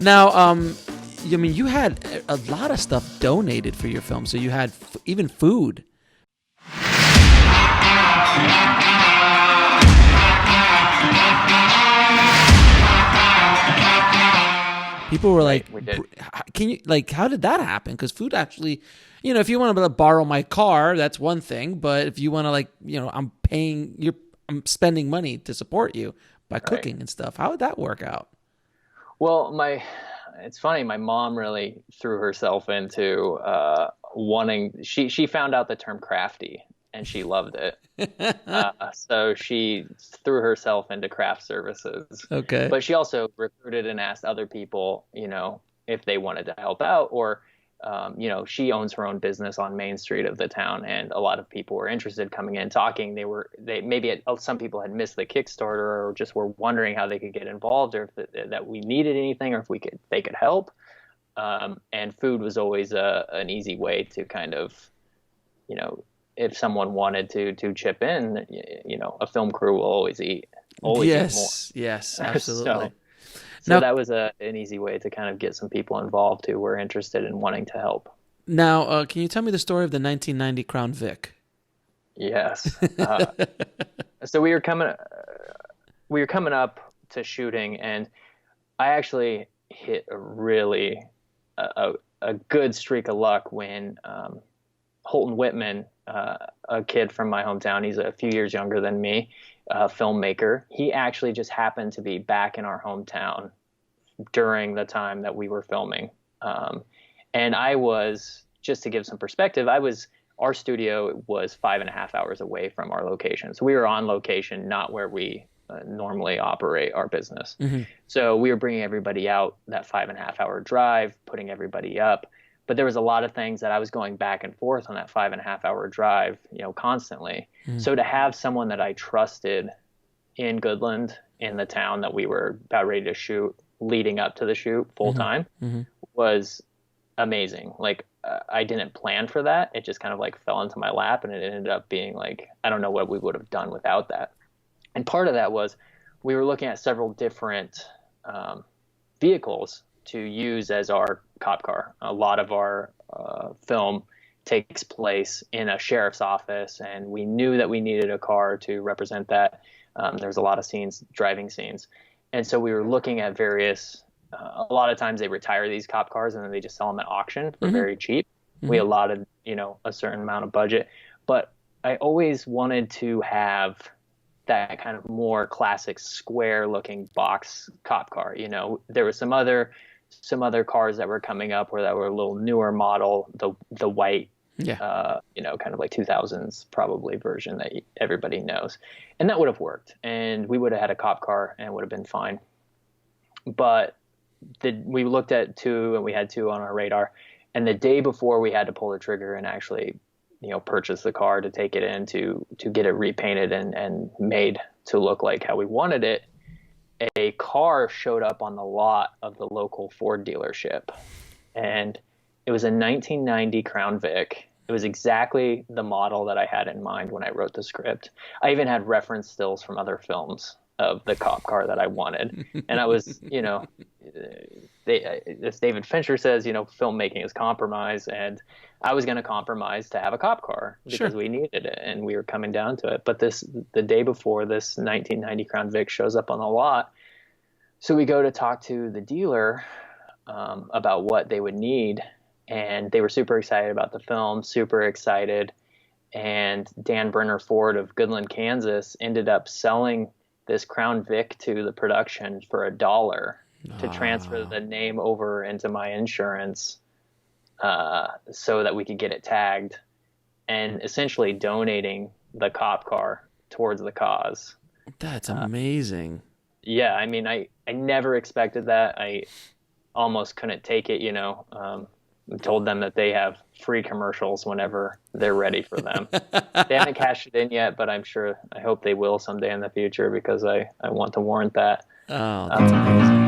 Now, I mean, you had a lot of stuff donated for your film, so you had even food. People were like, "Can you like? How did that happen?" Because food actually, if you want to borrow my car, that's one thing. But if you want to, I'm spending money to support you by cooking and stuff. How would that work out? Well, it's funny. My mom really threw herself into wanting. She found out the term crafty and she loved it. So she threw herself into craft services. Okay. But she also recruited and asked other people, if they wanted to help out, or she owns her own business on Main Street of the town, and a lot of people were interested coming in talking. Some people had missed the Kickstarter or just were wondering how they could get involved, or if that we needed anything, or if they could help. And food was always an easy way to kind of, if someone wanted to chip in, a film crew will always eat more. Yes, absolutely. So that was an easy way to kind of get some people involved who were interested in wanting to help. Now, can you tell me the story of the 1990 Crown Vic? Yes. So we were coming up to shooting, and I actually hit a good streak of luck when Holton Whitman, a kid from my hometown, he's a few years younger than me, filmmaker. He actually just happened to be back in our hometown during the time that we were filming. And I was, just to give some perspective, our studio was 5.5 hours away from our location. So we were on location, not where we normally operate our business. Mm-hmm. So we were bringing everybody out that 5.5 hour drive, putting everybody up. But there was a lot of things that I was going back and forth on that 5.5 hour drive, constantly. Mm. So to have someone that I trusted in Goodland, in the town that we were about ready to shoot, leading up to the shoot full time, was amazing. Like, I didn't plan for that. It just kind of fell into my lap, and it ended up being I don't know what we would have done without that. And part of that was we were looking at several different vehicles to use as our cop car. A lot of our film takes place in a sheriff's office, and we knew that we needed a car to represent that. There's a lot of driving scenes. And so we were looking at various, a lot of times they retire these cop cars and then they just sell them at auction for very cheap. Mm-hmm. We allotted, a certain amount of budget, but I always wanted to have that kind of more classic square looking box cop car. There was some other cars that were coming up that were a little newer model, the white, kind of 2000s probably version that everybody knows. And that would have worked, and we would have had a cop car and it would have been fine. But we looked at two, and we had two on our radar. And the day before we had to pull the trigger and actually, purchase the car to take it in to get it repainted and made to look like how we wanted it, a car showed up on the lot of the local Ford dealership, and it was a 1990 Crown Vic. It was exactly the model that I had in mind when I wrote the script. I even had reference stills from other films of the cop car that I wanted. And I was, as David Fincher says, filmmaking is compromise, and I was going to compromise to have a cop car because we needed it and we were coming down to it. But the day before, this 1990 Crown Vic shows up on the lot. So we go to talk to the dealer about what they would need, and they were super excited about the film, super excited. And Dan Brenner Ford of Goodland, Kansas, ended up selling this Crown Vic to the production for $1 to transfer the name over into my insurance, so that we could get it tagged, and essentially donating the cop car towards the cause. That's amazing. Yeah, I mean, I never expected that. I almost couldn't take it, I told them that they have free commercials whenever they're ready for them. They haven't cashed it in yet, but I hope they will someday in the future, because I want to warrant that. Oh, that's amazing.